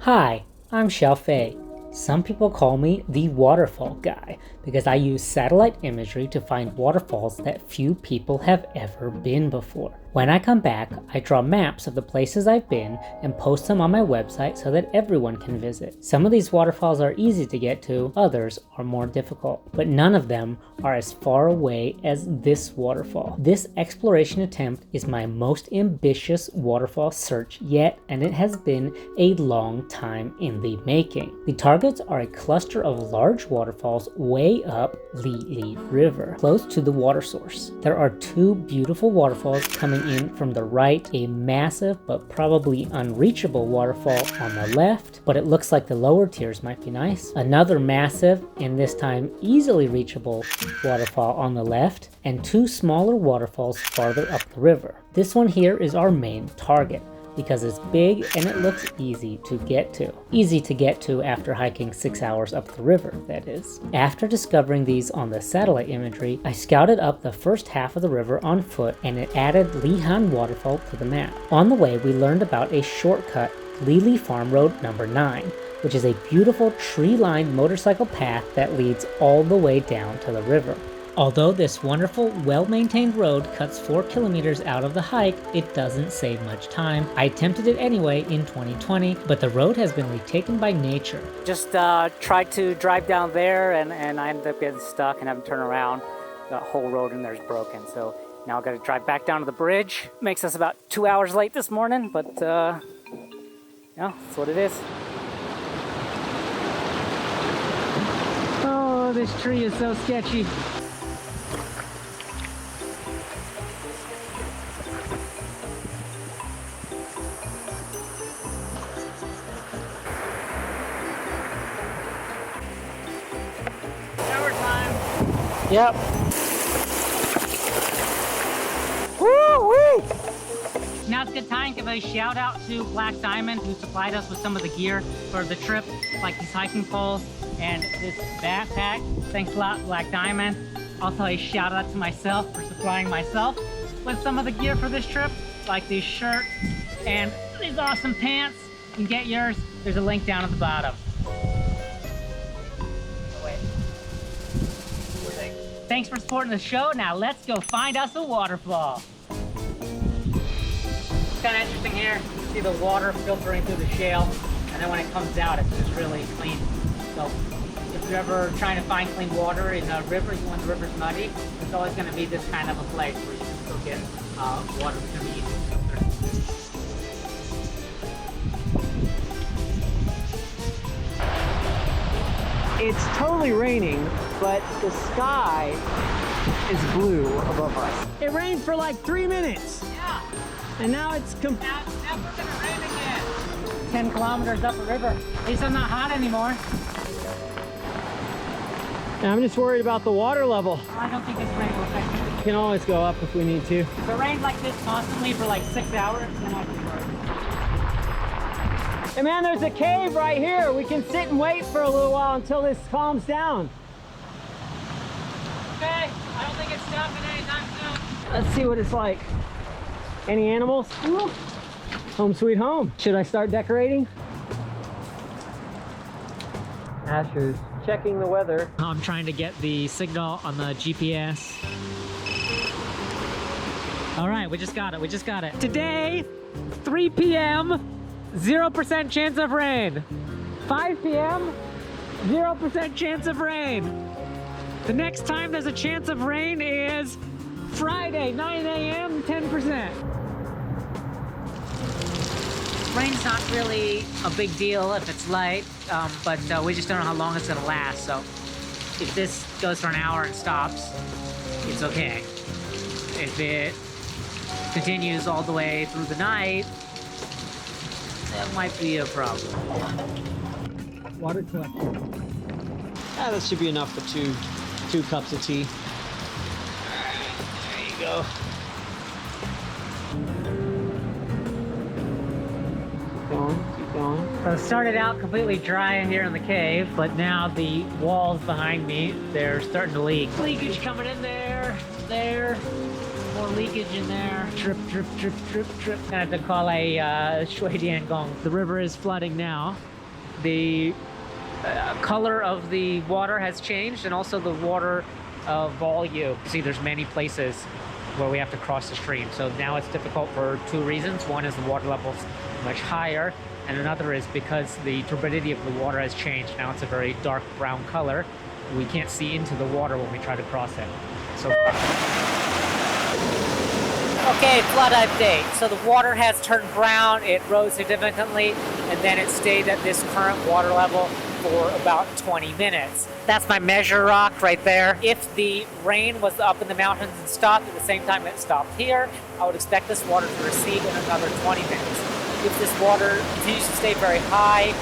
Hi, I'm Xiaofei. Some people call me the waterfall guy because I use satellite imagery to find waterfalls that few people have ever been before. When I come back, I draw maps of the places I've been and post them on my website so that everyone can visit. Some of these waterfalls are easy to get to, others are more difficult, but none of them are as far away as this waterfall. This exploration attempt is my most ambitious waterfall search yet, and it has been a long time in the making. The targets are a cluster of large waterfalls way up Lili River, close to the water source. There are two beautiful waterfalls coming in from the right, a massive but probably unreachable waterfall on the left, but it looks like the lower tiers might be nice. Another massive, and this time easily reachable, waterfall on the left, and two smaller waterfalls farther up the river. This one here is our main target, because it's big and it looks easy to get to. Easy to get to after hiking 6 hours up the river, that is. After discovering these on the satellite imagery, I scouted up the first half of the river on foot and it added Lihan Waterfall to the map. On the way, we learned about a shortcut, Lili Farm Road number 9, which is a beautiful tree-lined motorcycle path that leads all the way down to the river. Although this wonderful, well-maintained road cuts 4 kilometers out of the hike, it doesn't save much time. I attempted it anyway in 2020, but the road has been retaken by nature. Just tried to drive down there and I ended up getting stuck and having to turn around. The whole road in there is broken, so now I've got to drive back down to the bridge. Makes us about 2 hours late this morning, but yeah, that's what it is. Oh, this tree is so sketchy. Yep. Woo-wee! Now it's a good time to give a shout out to Black Diamond, who supplied us with some of the gear for the trip, like these hiking poles and this backpack. Thanks a lot, Black Diamond. Also a shout out to myself for supplying myself with some of the gear for this trip, like these shirts and these awesome pants. You can get yours. There's a link down at the bottom. Thanks for supporting the show. Now let's go find us a waterfall. It's kind of interesting here. You see the water filtering through the shale, and then when it comes out, it's just really clean. So if you're ever trying to find clean water in a river, when the river's muddy, it's always going to be this kind of a place where you can still get water that's going to be easy to filter. It's totally raining, but the sky is blue above us. It rained for like 3 minutes. Yeah. And now it's never gonna rain again. 10 kilometers up the river. At least I'm not hot anymore. And I'm just worried about the water level. I don't think this rain will affect it. We can always go up if we need to. If it rains like this constantly for like 6 hours, then I'll be worried. Hey man, there's a cave right here. We can sit and wait for a little while until this calms down. Okay, I don't think it's stopping anytime soon. Let's see what it's like. Any animals? Ooh. Home sweet home. Should I start decorating? Asher's checking the weather. I'm trying to get the signal on the GPS. All right, we just got it, Today, 3 p.m., 0% chance of rain. 5 p.m., 0% chance of rain. The next time there's a chance of rain is Friday, 9 a.m., 10%. Rain's not really a big deal if it's light, but we just don't know how long it's gonna last. So if this goes for an hour and stops, it's okay. If it continues all the way through the night, that might be a problem. Water collection. Yeah, that should be enough for two cups of tea. There you go. Keep going. So it started out completely dry in here in the cave, but now the walls behind me, they're starting to leak. Leakage coming in there, more leakage in there. Drip, drip, drip, drip, drip. I have to call a shui dian gong. The river is flooding now. the color of the water has changed, and also the water volume. See, there's many places where we have to cross the stream. So now it's difficult for two reasons. One is the water level's much higher, and another is because the turbidity of the water has changed. Now it's a very dark brown color. We can't see into the water when we try to cross it. So okay, flood update. So the water has turned brown, it rose significantly, and then it stayed at this current water level for about 20 minutes. That's my measure rock right there. If the rain was up in the mountains and stopped at the same time it stopped here, I would expect this water to recede in another 20 minutes. If this water continues to stay very high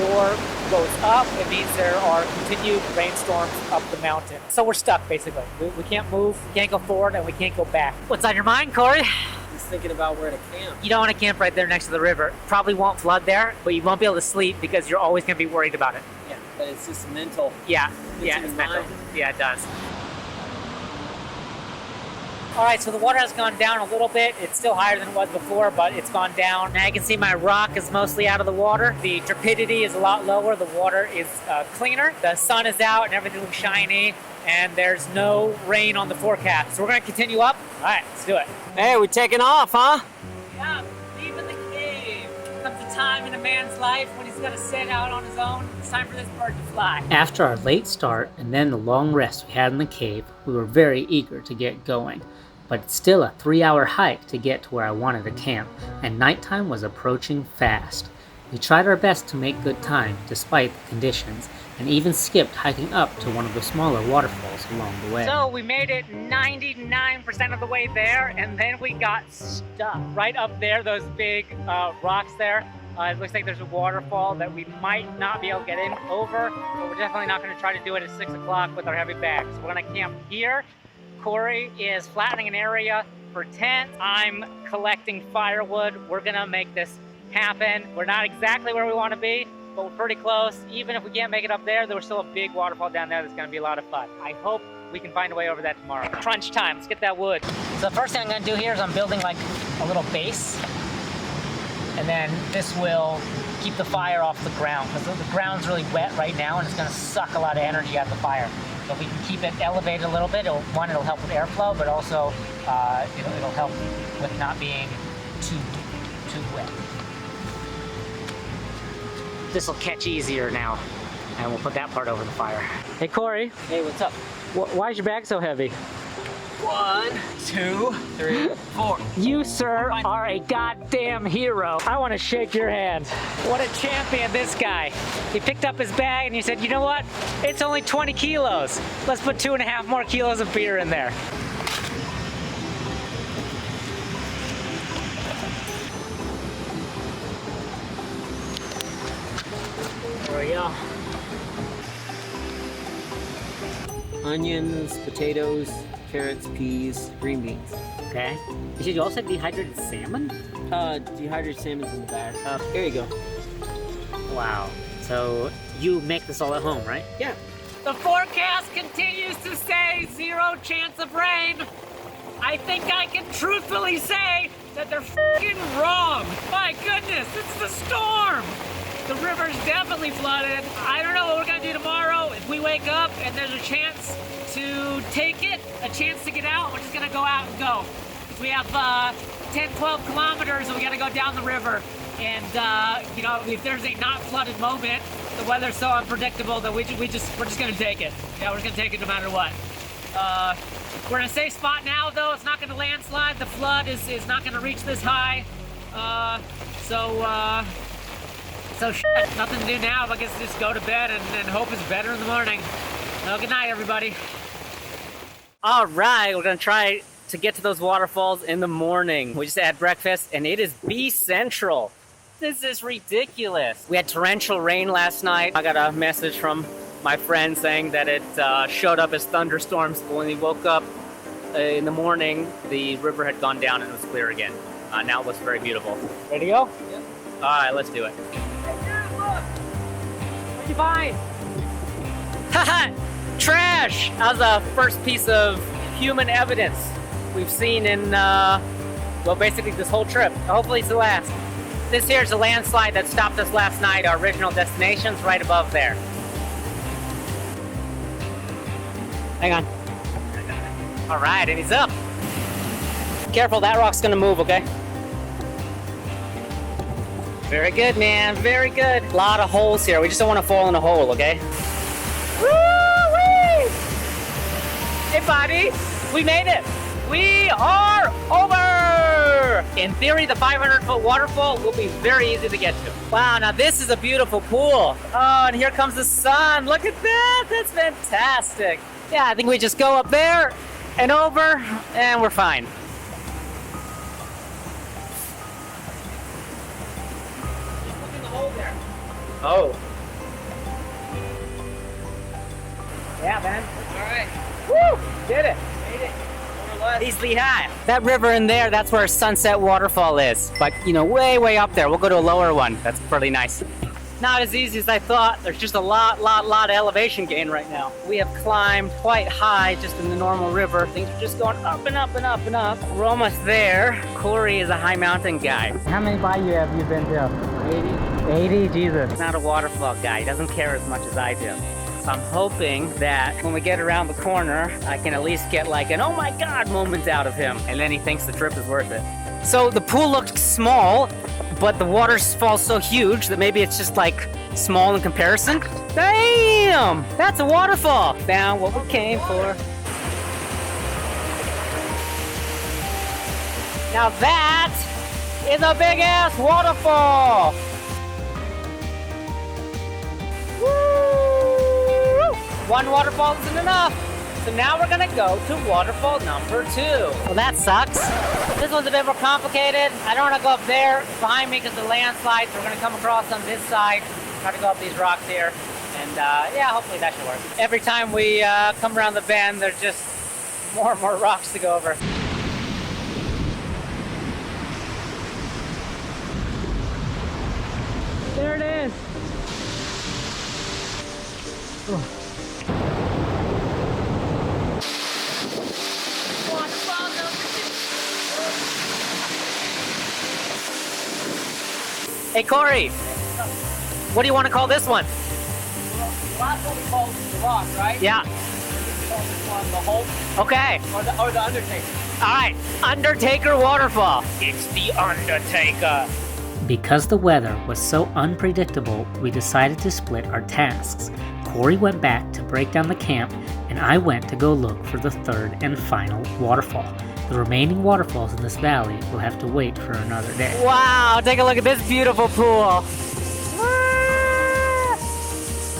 or goes up, it means there are continued rainstorms up the mountain. So we're stuck, basically. We can't move, we can't go forward, and we can't go back. What's on your mind, Cory? Just thinking about where to camp. You don't want to camp right there next to the river. Probably won't flood there, but you won't be able to sleep because you're always going to be worried about it. Yeah, but it's just mental. Yeah, it's mental. Yeah, it does. All right, so the water has gone down a little bit. It's still higher than it was before, but it's gone down. Now you can see my rock is mostly out of the water. The turbidity is a lot lower. The water is cleaner. The sun is out and everything looks shiny, and there's no rain on the forecast. So we're gonna continue up. All right, let's do it. Hey, we're taking off, huh? Yeah, leaving the cave. Comes a time in a man's life when he's gonna set out on his own. It's time for this bird to fly. After our late start and then the long rest we had in the cave, we were very eager to get going. But it's still a 3-hour hike to get to where I wanted to camp, and nighttime was approaching fast. We tried our best to make good time despite the conditions, and even skipped hiking up to one of the smaller waterfalls along the way. So we made it 99% of the way there, and then we got stuck right up there, those big rocks there. It looks like there's a waterfall that we might not be able to get in over, but we're definitely not going to try to do it at 6 o'clock with our heavy bags. So we're going to camp here. Cory is flattening an area for tents. I'm collecting firewood. We're gonna make this happen. We're not exactly where we want to be, but we're pretty close. Even if we can't make it up there, there's still a big waterfall down there that's gonna be a lot of fun. I hope we can find a way over that tomorrow. Crunch time, let's get that wood. So the first thing I'm gonna do here is I'm building like a little base, and then this will keep the fire off the ground, because the ground's really wet right now and it's gonna suck a lot of energy out of the fire. So if we can keep it elevated a little bit, it'll help with airflow, but also it'll help with not being too wet. This will catch easier now, and we'll put that part over the fire. Hey Cory. Hey, what's up? Why is your bag so heavy? 1, 2, 3, 4. You, sir, are a goddamn hero. I want to shake your hand. What a champion, this guy. He picked up his bag and he said, you know what? It's only 20 kilos. Let's put 2.5 more kilos of beer in there. There we go. Onions, potatoes, carrots, peas, green beans. Okay. You said you also had dehydrated salmon? Dehydrated salmon's in the bag. Here you go. Wow. So you make this all at home, right? Yeah. The forecast continues to say 0 chance of rain. I think I can truthfully say that they're f***ing wrong. My goodness, it's the storm. The river's definitely flooded. I don't know what we're gonna do tomorrow. If we wake up and there's a chance to take it, a chance to get out, we're just gonna go out and go. We have 10, 12 kilometers and we gotta go down the river. And if there's a not flooded moment, the weather's so unpredictable that we're just gonna take it. Yeah, we're just gonna take it no matter what. We're in a safe spot now though. It's not gonna landslide. The flood is not gonna reach this high. So shit, nothing to do now, but I guess just go to bed and hope it's better in the morning. Well, good night, everybody. All right, we're gonna try to get to those waterfalls in the morning. We just had breakfast and it is B Central. This is ridiculous. We had torrential rain last night. I got a message from my friend saying that it showed up as thunderstorms. But when we woke up in the morning, the river had gone down and it was clear again. Now it looks very beautiful. Ready to go? Yep. All right, let's do it. What'd you find? Haha, trash! That was the first piece of human evidence we've seen in, well, basically this whole trip. Hopefully it's the last. This here is a landslide that stopped us last night. Our original destination's right above there. Hang on. All right, and he's up. Careful, that rock's gonna move, okay? Very good, man, very good. A lot of holes here. We just don't want to fall in a hole, okay? Woo-wee! Hey, buddy, we made it. We are over! In theory, the 500-foot waterfall will be very easy to get to. Wow, now this is a beautiful pool. Oh, and here comes the sun. Look at that, that's fantastic. Yeah, I think we just go up there and over, and we're fine. Look in the hole there. Oh. Yeah, man. All right. Woo! Did it. Made it. Easily high. That river in there, that's where Sunset Waterfall is. But, you know, way, way up there. We'll go to a lower one. That's pretty nice. Not as easy as I thought. There's just a lot of elevation gain right now. We have climbed quite high just in the normal river. Things are just going up and up and up and up. We're almost there. Cory is a high mountain guy. How many bayou have you been to? 80. 80? Jesus. Not a waterfall guy. He doesn't care as much as I do. So I'm hoping that when we get around the corner, I can at least get like an oh my god moment out of him. And then he thinks the trip is worth it. So the pool looked small, but the waterfall's so huge that maybe it's just like small in comparison. Damn! That's a waterfall! Found what we came for. Now that is a big ass waterfall! One waterfall isn't enough. So now we're gonna go to waterfall number 2. Well, that sucks. This one's a bit more complicated. I don't wanna go up there behind me because of the landslide, so we're gonna come across on this side, try to go up these rocks here. And yeah, hopefully that should work. Every time we come around the bend, there's just more and more rocks to go over. There it is. Oh. Hey, Cory, what do you want to call this one? The last one we called the rock, right? Yeah. We call this one the Hulk. Okay. Or the Undertaker. All right, Undertaker Waterfall. It's the Undertaker. Because the weather was so unpredictable, we decided to split our tasks. Cory went back to break down the camp, and I went to go look for the third and final waterfall. The remaining waterfalls in this valley will have to wait for another day. Wow, take a look at this beautiful pool.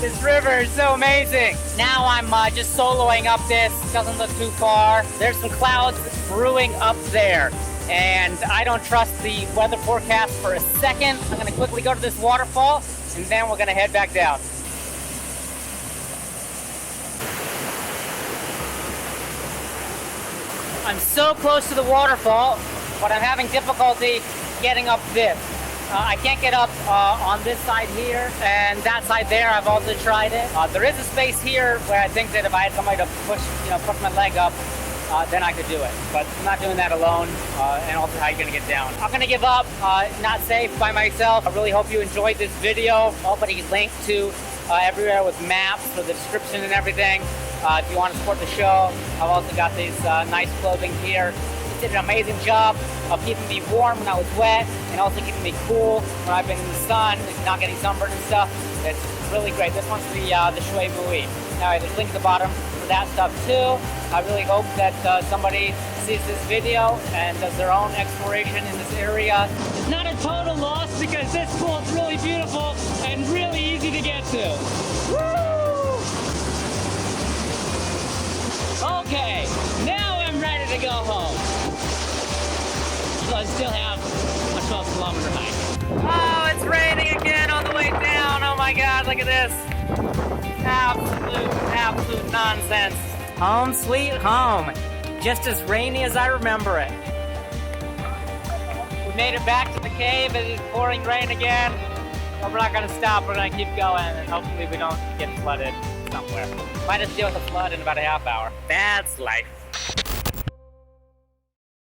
This river is so amazing. Now I'm just soloing up this, doesn't look too far. There's some clouds brewing up there, and I don't trust the weather forecast for a second. I'm gonna quickly go to this waterfall, and then we're gonna head back down. I'm so close to the waterfall, but I'm having difficulty getting up this. I can't get up on this side here, and that side there, I've also tried it. There is a space here where I think that if I had somebody to push my leg up, then I could do it. But I'm not doing that alone, and also how you're gonna get down. I'm gonna give up, not safe by myself. I really hope you enjoyed this video. I'll put a link to everywhere with maps for the description and everything. If you want to support the show, I've also got these nice clothing here. You did an amazing job of keeping me warm when I was wet, and also keeping me cool when I've been in the sun, and not getting sunburned and stuff. It's really great. This one's the水母衣. Now there's a link at the bottom for that stuff too. I really hope that somebody sees this video and does their own exploration in this area. It's not a total loss because this pool is really beautiful and really easy to get to. Woo! Okay, now I'm ready to go home. So I still have a 12-kilometer hike. Oh, it's raining again on the way down. Oh my God, look at this. Absolute nonsense. Home sweet home. Just as rainy as I remember it. We made it back to the cave. It is pouring rain again. But we're not gonna stop. We're gonna keep going, and hopefully we don't get flooded somewhere. Might just deal with a flood in about a half hour. That's life.